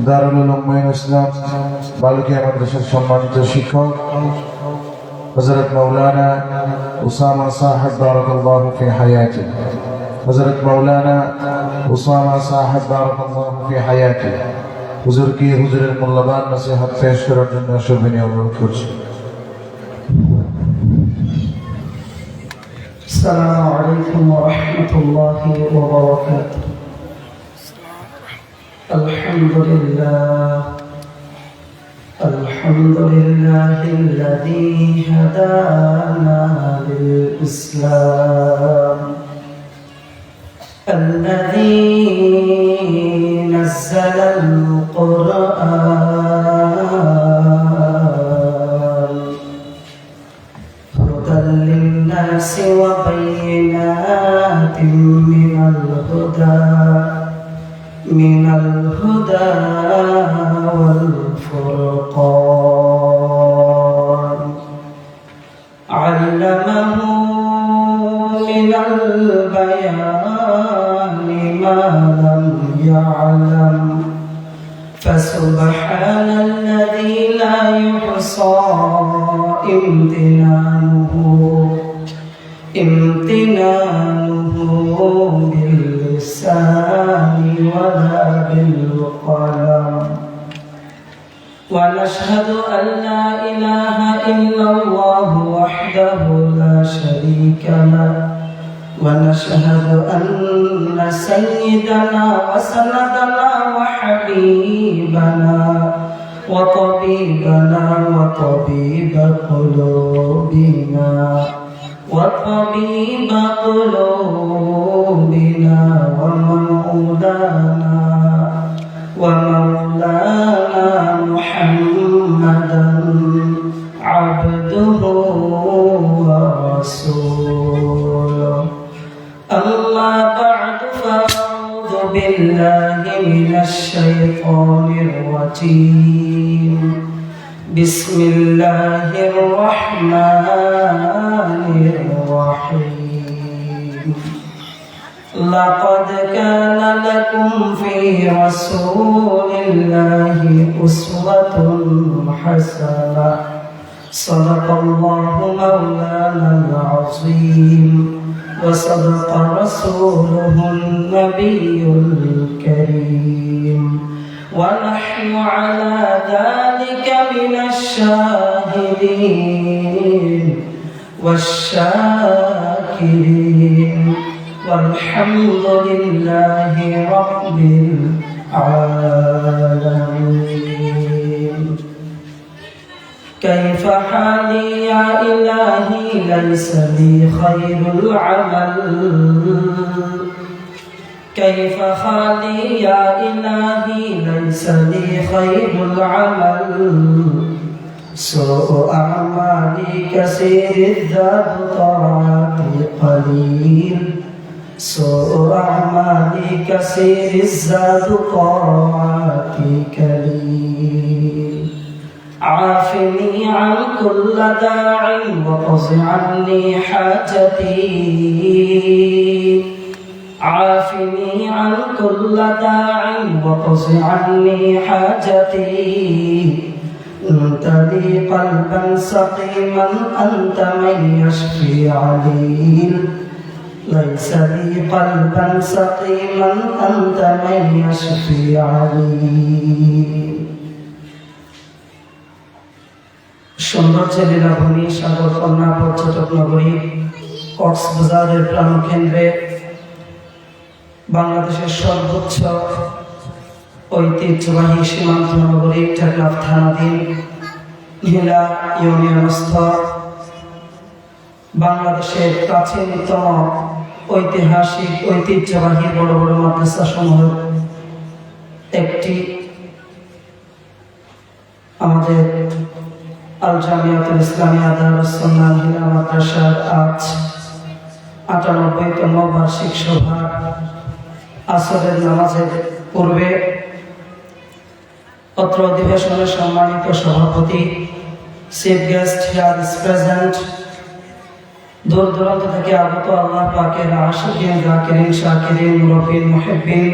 দারুল উলুম ইসলাম বালকিয়া মাদ্রাসার সম্মানিত শিক্ষক হযরত মাওলানা উসামা সাহেব বারাকাল্লাহু ফি হায়াতি, হযরত মাওলানা উসামা সাহেব বারাকাল্লাহু ফি হায়াতি হুজুরকে হুজুরের মূল্যবান নসিহত পেশ করার জন্য সবিনয় অনুরোধ করছি। আসসালামু আলাইকুম ওয়া রাহমাতুল্লাহি ওয়া বারাকাতুহু। আলহামদুলিল্লাহিল্লাযী হাদানা লিল ইসলাম الذي نزل القرآن هدى للناس وبينات من الهدى والفرقان علمه من البيان ما لم يعلم فسبحان الذي لا يحصى امتنانه باللسان ولا بالقلم ونشهد أن لا إله إلا الله وحده لا شريك له ونشهد أن سيدنا وسندنا وحبيبنا وطبيبنا وطبيب قلوبنا ومولانا محمدا عبده ورسوله أما بعد فأعوذ بالله من الشيطان الرجيم بسم الله الرحمن الرحيم لقد كان لكم في رسول الله أسوة حسنة صدق الله مولانا العظيم وصدق رسوله النبي الكريم ونحن على ذلك من الشاهدين والشاكرين والحمد لله رب العالمين. كيف حالي يا إلهي ليس لي خير العمل كيف حالي يا إلهي ليس لي خير العمل سوء أعمالي كثير الذات طاعتي قليل سوء أعمالي كثير الزاد طاعتي قليل عافني عن كل داع وقض عني حاجتي عافني عن كل داع وقض عني حاجتي أنت لي قلبا سقيما أنت من يشفي عليل ليس لي قلبا سقيما أنت من يشفي عليل সৌন্দর্য লীলাভূমি সাগর কন্যা পর্যটক নগরী কক্সবাজারের প্রাণকেন্দ্রে বাংলাদেশের সর্বোচ্চ ঐতিহ্যবাহী সীমান্ত নগরী টেকনাফ থানাধীন হিলা ইউনিয়নস্থ বাংলাদেশের প্রাচীনতম ঐতিহাসিক ঐতিহ্যবাহী বড় বড় মাদ্রাসা সমূহ একটি আমাদের আল জামিয়াতুল ইসলামিয়া দারুস সুন্নাহ হিলা মাদ্রাসার আজ ৯৮তম বার্ষিক সভা আসরের নামাজের পূর্বে অত্র অধিবেশনের সম্মানিত সভাপতি chief guest here is present দূর দূরান্ত থেকে আগত আল্লাহ পাকের আশিকিন জাকিরিন শাকিরিন মুরব্বিন মুহিব্বিন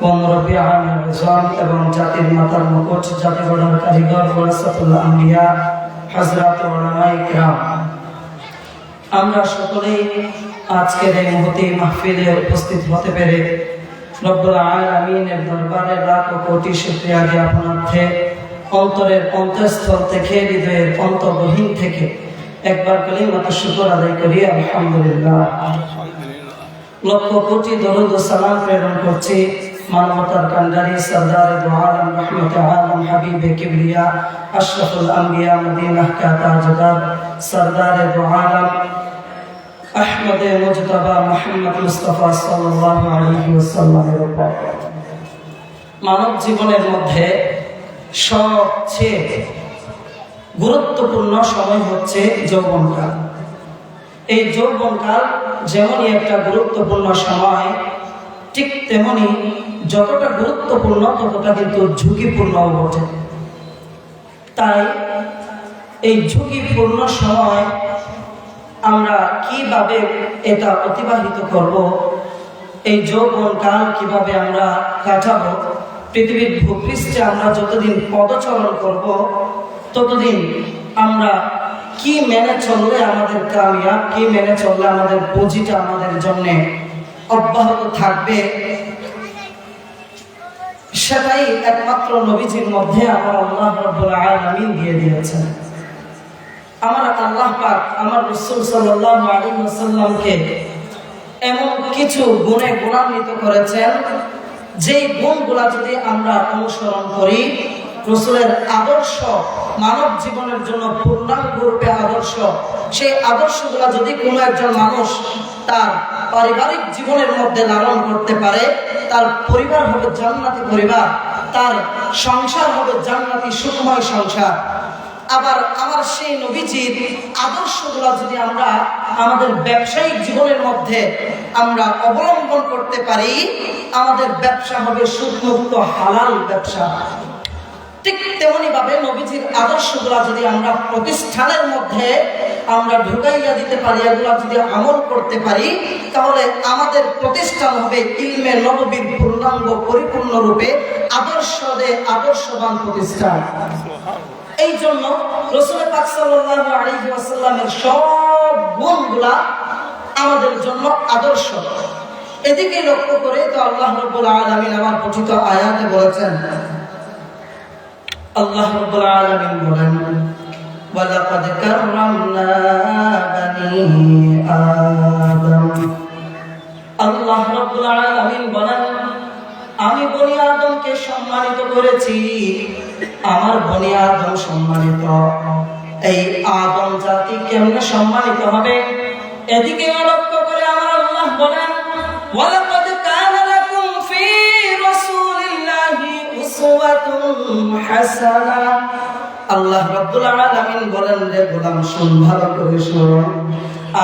ও মুরব্বী আমির রিজওয়ান এবং জাতির মাতার মুকুট জাতি গড়ার কারিগর ওয়ারাসাতুল আম্বিয়া হযরত উলামায়ে কিরাম, আমরা সকলেই আজকের এই মহতী মাহফিলে উপস্থিত হতে পেরে রব্বুল আলামিনের দরবারে লাখ কোটি শুকরিয়া জ্ঞাপনার্থে অন্তরের অন্তঃস্থল থেকে হৃদয়ের অন্তর্গহীন থেকে একবার কালিমাতুশ শুকর আদায় করি আলহামদুলিল্লাহ। লক্ষ কোটি দরুদ ও সালাম প্রেরণ করছি মানবতার কান্ডারি সরদার দু আলম রহমতে আলম হাবিবে কিবরিয়া আশরাফুল আম্বিয়া মদিনাহ কা তাজদার সরদার দু আলম আহমদ মুজতবা মুহাম্মদ মুস্তাফা সাল্লাল্লাহু আলাইহি ওয়াসাল্লামের উপর। মানব জীবনের মধ্যে সবচেয়ে গুরুত্বপূর্ণ সময় হচ্ছে যৌবনকাল। এই যৌবনকাল যেমনই একটা গুরুত্বপূর্ণ সময়, ঠিক তেমনি যতটা গুরুত্বপূর্ণ ততটা কিন্তু ঝুঁকিপূর্ণও বটে। তাই এই ঝুঁকিপূর্ণ সময় আমরা কিভাবে এটা অতিবাহিত করব, এই যৌবনকাল কিভাবে আমরা কাটাবো, পৃথিবীর ভূপৃষ্ঠে আমরা যতদিন পদচরণ করব ততদিন আমরা কি মেনে চললে আমাদের কামিয়াব, কি মেনে চললে আমাদের পুঁজিটা আমাদের জন্য অব্যাহত থাকবে, সেটাই একমাত্র নবীজির মধ্যে আমার আল্লাহ রাব্বুল আলামিন দিয়ে দিয়েছেন। আমার আল্লাহ পাক আমার রাসূল সাল্লাল্লাহু আলাইহি ওয়াসাল্লামকে এমন কিছু গুণে গুণান্বিত করেছেন, যেই গুণগুলা যদি আমরা অনুসরণ করি, রাসূলের আদর্শ মানব জীবনের জন্য পূর্ণাঙ্গরূপে আদর্শ, সেই আদর্শগুলা যদি কোনো একজন মানুষ তার পারিবারিক জীবনের মধ্যে লালন করতে পারে, তার পরিবার হবে জান্নাতি পরিবার, তার সংসার হবে জান্নাতি সুখময় সংসার। আবার আমার সেই নবীজির আদর্শগুলো যদি আমরা আমাদের ব্যবসায়িক জীবনের মধ্যে আমরা অবলম্বন করতে পারি, আমাদের ব্যবসা হবে সুদমুক্ত হালাল ব্যবসা। ঠিক তেমনি ভাবে নবীজির আদর্শগুলো যদি আমরা প্রতিষ্ঠানের মধ্যে আমরা ঢুকাইয়া দিতে পারি, এগুলো যদি আমল করতে পারি, তাহলে আমাদের প্রতিষ্ঠান হবে ইলমে নববীর পূর্ণাঙ্গ পরিপূর্ণ রূপে আদর্শবান প্রতিষ্ঠান। এই জন্য রাসূল পাক সাল্লাল্লাহু আলাইহি ওয়াসাল্লামের সব গুণগুলা আমাদের জন্য আদর্শ। এদিকে লক্ষ্য করে তো আল্লাহ রাব্বুল আলামিন আমার পঠিত আয়াতে বলেছেন, আল্লাহ রাব্বুল আলামিন বলেন, ওয়ালাকাদ কাররামনা বানি আদম। আল্লাহ রাব্বুল আলামিন বলেন, আমি বনি আদমকে সম্মানিত করেছি। আমার বনি আদম সম্মানিত। এই আদম জাতি কেমনে সম্মানিত হবে? এদিকে লক্ষ্য করে আমার আল্লাহ বলেন, ওয়ালাকাদ কানা লাকুম ফি রাসূলিল্লাহি উসওয়াতুন হাসানা। আল্লাহ রাব্বুল আলামিন বলেন, রে গোলাম শুন, ভালো করে শোন,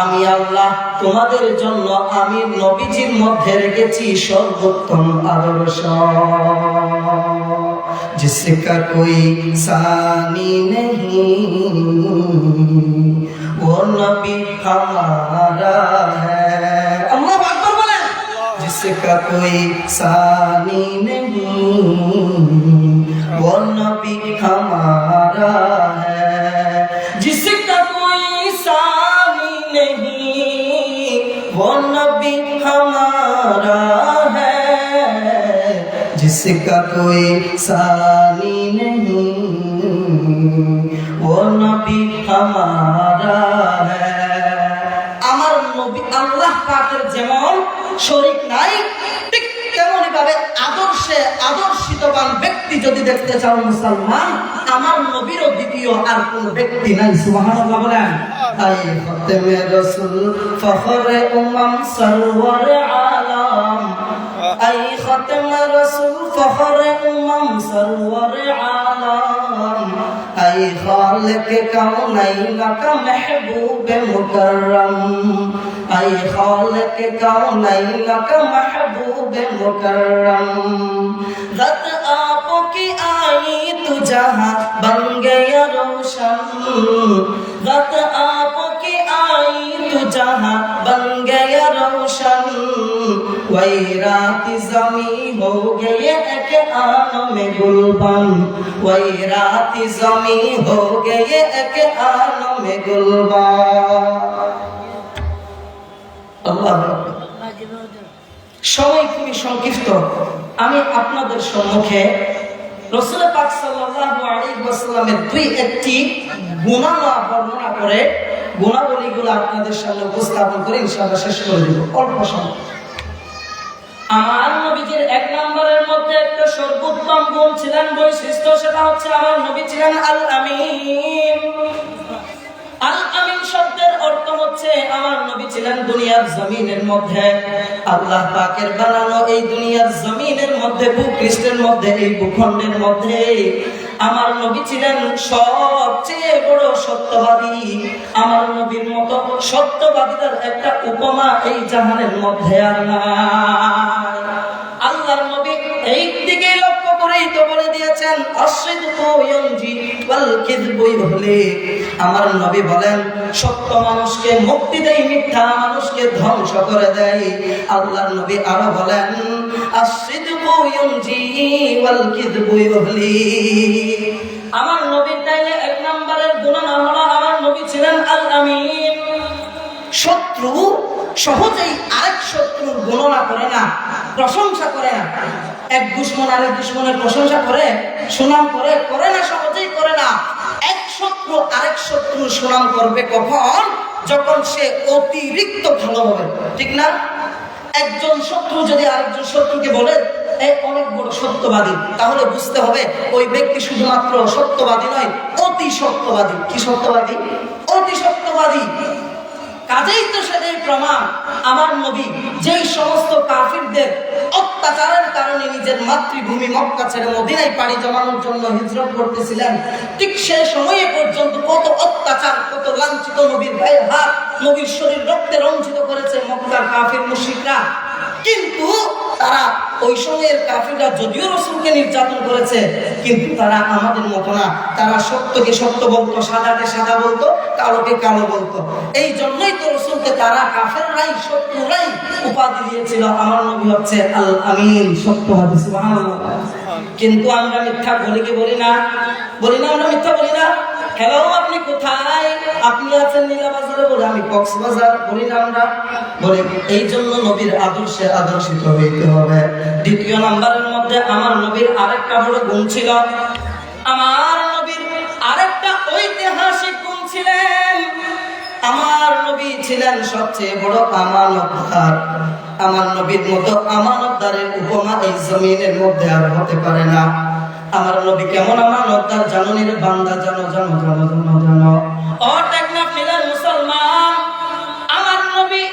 আমি আল্লাহ তোমাদের জন্য আমি নবীজির মধ্যে রেখেছি সর্বোত্তম আদর্শ, जिसका कोई सानी नहीं, वो नबी हमारा है। अल्लाह अकबर बोले, जिसका कोई सानी नहीं, वो नबी हमारा है। जिसका कोई सानी नहीं, वो नबी हमारा है। जिसका कोई सानी नहीं, वो नबी हमारा है। আমার নবী আল্লাহ পাকের যেমন শরীক নাই, ঠিক তেমনি ভাবে আদর্শিতবান ব্যক্তি যদি দেখতে চাও মুসলমান, আমার নবীরও দ্বিতীয় আর কোন ব্যক্তি নাই। সুবহানাল্লাহ বলেন। তাই খতমে রাসূল ফখরে উম্মাম সরওয়ারে আলম, আই খতমে রাসূল ফখরে উম্মাম সরওয়ারে আলম, আই খালিক কাউনাইন কা महबूब मुकर्रम, আই খালিক কাউনাইন কা महबूब मुकर्रम। रत आपकी आई तू जहां बन गया रोशन, रत आपकी आई तू जहां बन गया रोशन, वैरात ज़मी हो गए एक आलम गुलबन वैरात ज़मी हो गए एक आलम गुलबन আল্লাহ সময় খুবই সংক্ষিপ্ত আমি আপনাদের সম্মুখে রাসূল পাক সাল্লাল্লাহু আলাইহি ওয়াসাল্লামের দুই একটি গুনাহ বর্ণনা করে গুণাবলীগুলো আপনাদের সামনে উপস্থাপন করে ইনশাআল্লাহ শেষ করে দেব অল্প সময় আমার নবীজির এক নম্বরের মধ্যে একটা সর্বোত্তম গুণ ছিলেন বৈশিষ্ট্য সেটা হচ্ছে আমার নবী ছিলেন আল আমিন আল আমিন শব্দের অর্থ হচ্ছে আমার নবী ছিলেন দুনিয়ার জমিনের মধ্যে আল্লাহ পাকের বানানো এই দুনিয়ার জমিনের মধ্যে ভূপৃষ্ঠের মধ্যে এই ভূখণ্ডের মধ্যে আমার নবী ছিলেন সবচেয়ে বড় সত্যবাদী আমার নবীর মতো সত্যবাদীদের একটা উপমা এই জাহানের মধ্যে আর নাই আল্লাহর নবী এই দিকে লক্ষ্য করেই তো বলে দিয়েছেন আশরিদকু ইয়ানজি ওয়াল কিযবু ইহলি আমার নবী বলেন সত্য মানুষকে মুক্তি দেয় মিথ্যা মানুষকে ধ্বংস করে দেয় আল্লাহর নবী আরো বলেন আশরিদকু ইয়ানজি ওয়াল কিযবু ইহলি আমার নবীর তাইলে এক নম্বরের গুণ হলো আমার নবী ছিলেন আল আমিন শত্রু সহজেই আরেক শত্রুর গণনা করে না প্রশংসা করে না এক দুশমন আরেক দুশমনের প্রশংসা করে সুনাম করে না সহজেই করে না এক শত্রু আরেক শত্রুর সুনাম করবে কখন যখন সে অতিরিক্ত ভালো হবে ঠিক না একজন শত্রু যদি আরেকজন শত্রুকে বলে এই অনেক বড় সত্যবাদী তাহলে বুঝতে হবে ওই ব্যক্তি শুধুমাত্র সত্যবাদী নয় অতি সত্যবাদী কি সত্যবাদী অতি সত্যবাদী কাজেই তো সেটাই প্রমাণ আমার নবী যেই সমস্ত কাফিরদের অত্যাচারের কারণে নিজের মাতৃভূমি মক্কা ছেড়ে মদিনায় পাড়ি জমানোর জন্য হিজরত করতেছিলেন ঠিক সেই সময়ে পর্যন্ত কত অত্যাচার কত লাঞ্ছিত নবীর গায়ে হাত নবীর শরীর রক্তে রঞ্জিত করেছে মক্কার কাফির মুশরিকরা কিন্তু তারা ওই সময়ের কাফিররা যদিও রাসূলকে নির্যাতন করেছে কিন্তু তারা আমাদের মতো না তারা সত্যকে সত্য বলতো সাদাকে সাদা বলতো কালোকে কালো বলতো এই জন্যই তো রাসূলকে তারা কাফেররাই শত্রুরাই উপাধি দিয়েছিল আমার নবী হচ্ছে আল আমিন সত্যবাদী সুবহানাল্লাহ কিন্তু আমরা মিথ্যা বলি কি বলি না আমরা মিথ্যা বলি না হ্যালো আপনি কোথায় আপনি আছেন নীলাবাজারে বলে আমি কক্সবাজার বলি না আমরা বলি এই জন্য নবীর আদর্শে আদর্শিত হইতে হবে দ্বিতীয় নাম্বারের মধ্যে আমার নবীর আরেকটা বড় গুণ ছিল আমার নবীর আরেকটা ঐতিহাসিক গুণ ছিলেন আমার নবী ছিলেন সবচেয়ে বড় আমানতদার আমার নবীর মতো আমানতদারের উপমা এই জমিনের মধ্যে আর হতে পারে না আমার নবী কেমন আমানতদার জানো নি রে বান্দা জানো ও টেকনাফ মিলার মুসলমান আমার নবী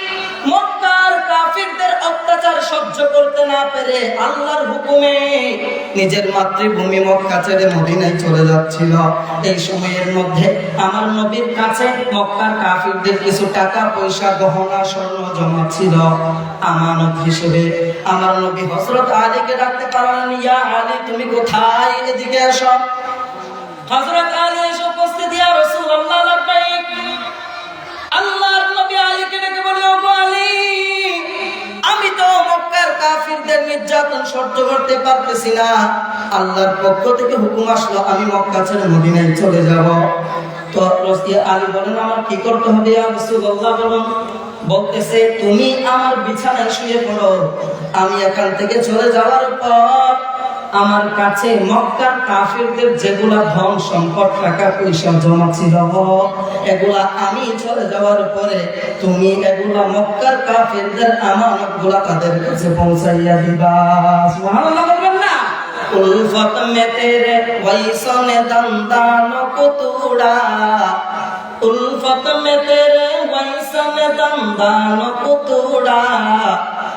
মক্কার কাফিরদের অত্যাচার সহ্য করতে না পেরে আল্লাহর হুকুমে নিজের মাতৃভূমি মক্কা ছেড়ে মদিনায় চলে যাচ্ছিল এই সময়ের মধ্যে আমার নবীর কাছে মক্কার কাফিরদের কিছু টাকা পয়সা গহনা স্বর্ণ জমা ছিল আমানত হিসেবে আমার নবী হযরত আলীকে ডাকতে পারলেন ইয়া আলী তুমি কোথায় এদিকে আসো হযরত আলী এসে উপস্থিত ইয়া রাসূলুল্লাহ লাব্বাইক আল্লাহর নবী আলীকে ডেকে বলে ও আলী আমি তো মক্কার কাফিরদের নির্যাতন সহ্য করতে পারতেছি না আল্লাহর পক্ষ থেকে হুকুম আসলো আমি মক্কা ছেড়ে মদিনায় চলে যাব তো আলী বলেন আমার কি করতে হবে ইয়া রাসূলুল্লাহ বলুন বলতেছে তুমি আমার বিছানায় শুয়ে পড়ো আমি এখান থেকে চলে যাওয়ার পর আমার কাছে মক্কার কাফিরদের যেগুলা ধন সম্পদ টাকা পয়সা জমা ছিল এগুলা আমি চলে যাওয়ার পরে তুমি এগুলা মক্কার কাফিরদের আমানতগুলা তাদের কাছে পৌঁছাইয়া দিবা সুবহানাল্লাহ বলবেন না উলফত মে তেরে ওয়াইসনে দন্দান কো তুড়া उल्फत में तेरे वैसन दंदान को तोड़ा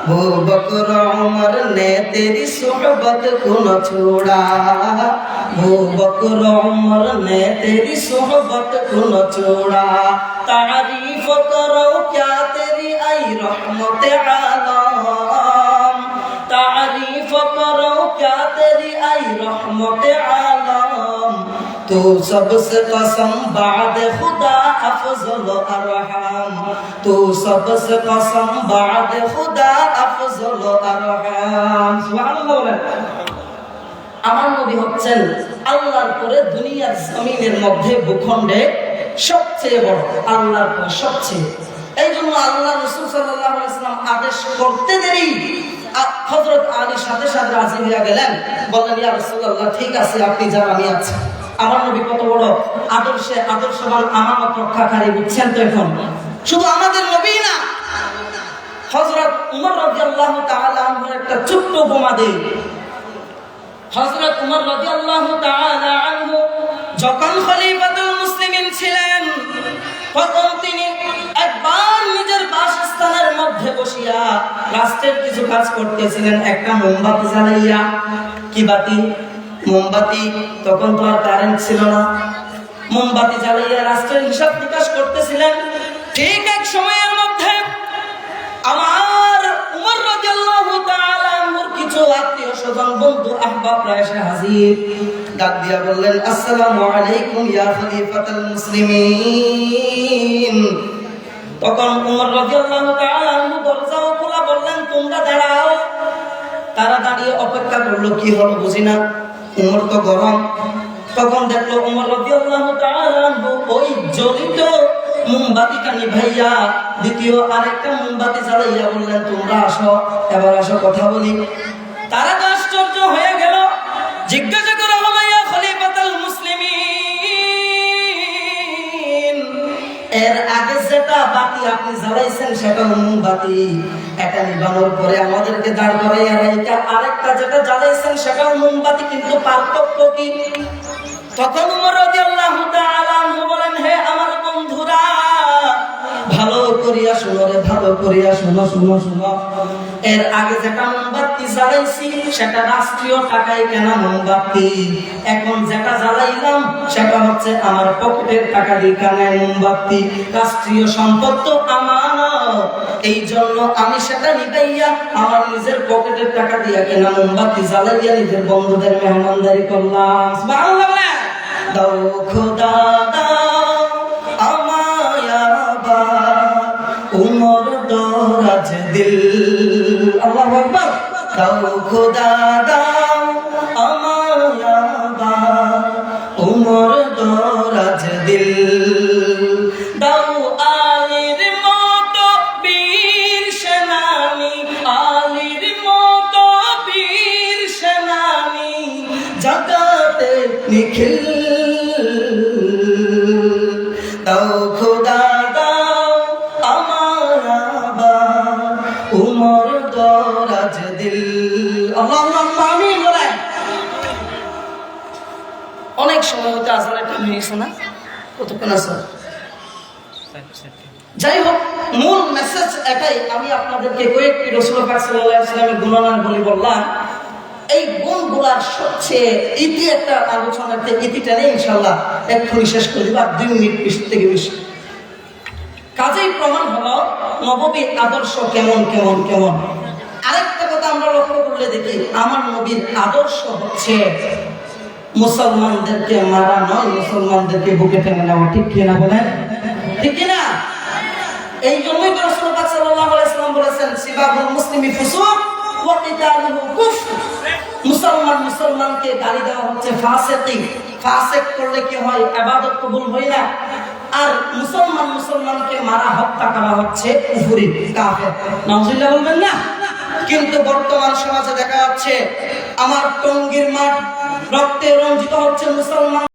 वो बकर उमर ने तेरी सोहबत को न छोड़ा वो बकर उमर ने तेरी सोहबत को न छोड़ा तारीफ करो क्या तेरी आई रहमत आलम तारीफ करो क्या तेरी आई रहमत आलम तू सबसे कसम बाद खुदा अफजल अरहम तू सबसे कसम बाद खुदा अफजल अरहम सुबहानाल्लाह বলেন। আমার নবী হচ্ছেন আল্লাহর পরে দুনিয়ার জমিনের মধ্যে ভূখণ্ডে সবচেয়ে বড়, আল্লাহর পরে সবচেয়ে। এই জন্য আল্লাহ রাসূল সাল্লাল্লাহু আলাইহি ওয়াসাল্লাম আদেশ করতে দেরি হযরত আলী সাথে সাথে রাজি হয়ে গেলেন, বললেন ইয়া রাসূলুল্লাহ ঠিক আছে আপনি যান আমি আছি। আমার নবী কত বড় আদর্শবান আমানত রক্ষাকারী, বুঝছেন তো? এখন শুধু আমাদের নবী না, হযরত উমর রাদিয়াল্লাহু তাআলা আনহু একটা ছোট্ট উপমা দেই। হযরত উমর রাদিয়াল্লাহু তাআলা আনহু যখন খলিফাতুল মুসলিমিন ছিলেন, তখন তিনি একবার নিজের বাসস্থানের মধ্যে বসিয়া রাষ্ট্রের কিছু কাজ করতেছিলেন। একটা মোমবাতি জ্বালাইয়া, কি বাতি? মোমবাতি। তখন তো আর কারেন্ট ছিল না। মোমবাতি জ্বালাইয়া রাষ্ট্রের হিসাব নিকাশ করতেছিলেন। ঠিক এক সময়ের মধ্যে আমার উমর রাদিয়াল্লাহু তাআলা আনহুর কিছু আত্মীয় স্বজন বন্ধু আহবাবরা এসে হাজির। ডাক দিয়া বললেন আসসালামু আলাইকুম ইয়া খলিফাতুল মুসলিমিন। তখন উমর রাদিয়াল্লাহু তাআলা আনহু দরজা খোলা, বললেন তোমরা দাঁড়াও। তারা দাঁড়িয়ে অপেক্ষা করলো, কি হলো বুঝি না, উমর তো গরম। তখন দেখলো উমর রাদিয়াল্লাহু তাআলা আনহু ওই জ্বলিত মোমবাতিটা নিভাইয়া দ্বিতীয় আরেকটা মোমবাতি জ্বালাইয়া বললেন তোমরা আসো, এবার আসো কথা বলি। তারা তো আশ্চর্য হয়ে গেল, জিজ্ঞাসা করা হলো ইয়া খলিফাতুল মুসলিমিন, এর আগে যেটা বাতি আপনি জ্বালাইছেন সেটা মোমবাতি, এটা নিভানোর পরে আমাদেরকে দাঁড় করাইয়া রাইখা আরেকটা যেটা জ্বালাইছেন সেটা মোমবাতি, কিন্তু পার্থক্য কি? তখন উমর রাদিয়াল্লাহু তাআলা আনহু বলেন হে আমার বন্ধুরা, ভালো করিয়া শুনো রে, ভালো করিয়া শুনো শুনো শুনো। এর আগে যেটা মোমবাতি জ্বালাইছি সেটা রাষ্ট্রীয় টাকায় কেনা মোমবাতি, এখন যেটা জ্বালাইলাম সেটা হচ্ছে আমার পকেটের টাকা দিয়ে কেনা মোমবাতি। রাষ্ট্রীয় সম্পদ তো আমানত, এই জন্য আমি সেটা নিবাইয়া আমার নিজের পকেটের টাকা দিয়ে কেনা মোমবাতি জ্বালাইয়া নিজের বন্ধুদের মেহমানদারি করলাম। সুবহানাল্লাহ। দাও খোদা দাও আমায় আবার উমর দরাজ দিল, আল্লাহু আকবার। দাও খোদা দাও আমায় আবার উমর দরাজ দিল, দাও আলীর মতো বীর সেনানী, আলীর মতো বীর সেনানী জাগাতে নিখিল, দাও খোদা দাও আমার আবার উমর দরাজ দিল। আল্লাহুম্মা আমিন বলেন। অনেক সময় হতে আজানের টাইম হয়ে গেছে না, কতক্ষণ আছে? যাই হোক, মূল মেসেজ এটাই। আমি আপনাদেরকে কয়েকটি রাসূল পাক সাল্লাল্লাহু আলাইহি ওয়াসাল্লামের গুণান বলি বললাম। এই গুণগুলার সবচেয়ে ইতি একটা আলোচনাতে ইতিটা নেই, ইনশাআল্লাহ এক্ষুনি শেষ করে দিব, আর 2 মিনিট থেকে বেশি। কাজেই প্রমাণ হলো নববীর আদর্শ কেমন কেমন কেমন। আরেকটা কথা আমরা লক্ষ্য করলে দেখি, আমার নবীর আদর্শ হচ্ছে মুসলমানদেরকে মারা নয়, মুসলমানদেরকে বুকে টেনে নেওয়া। ঠিক কিনা বলেন? ঠিক কিনা? এই জন্যই রাসূল পাক সাল্লাল্লাহু আলাইহি ওয়াসাল্লাম বলেছেন সিবাবুল মুসলিমি ফুসুক ওয়া কিতালুহু কুফর। মুসলমানকে গালি দেওয়া হচ্ছে ফাসিক। ফাসিক করলে কি হয়? ইবাদত কবুল হয় না। আর মুসলমানকে মারা হত্যা করা হচ্ছে কুফরি, কাফের। নাউজুবিল্লাহ বলবেন না? কিন্তু বর্তমান সমাজে দেখা যাচ্ছে আমার টঙ্গীর মাঠ রক্তে রঞ্জিত হচ্ছে মুসলমান।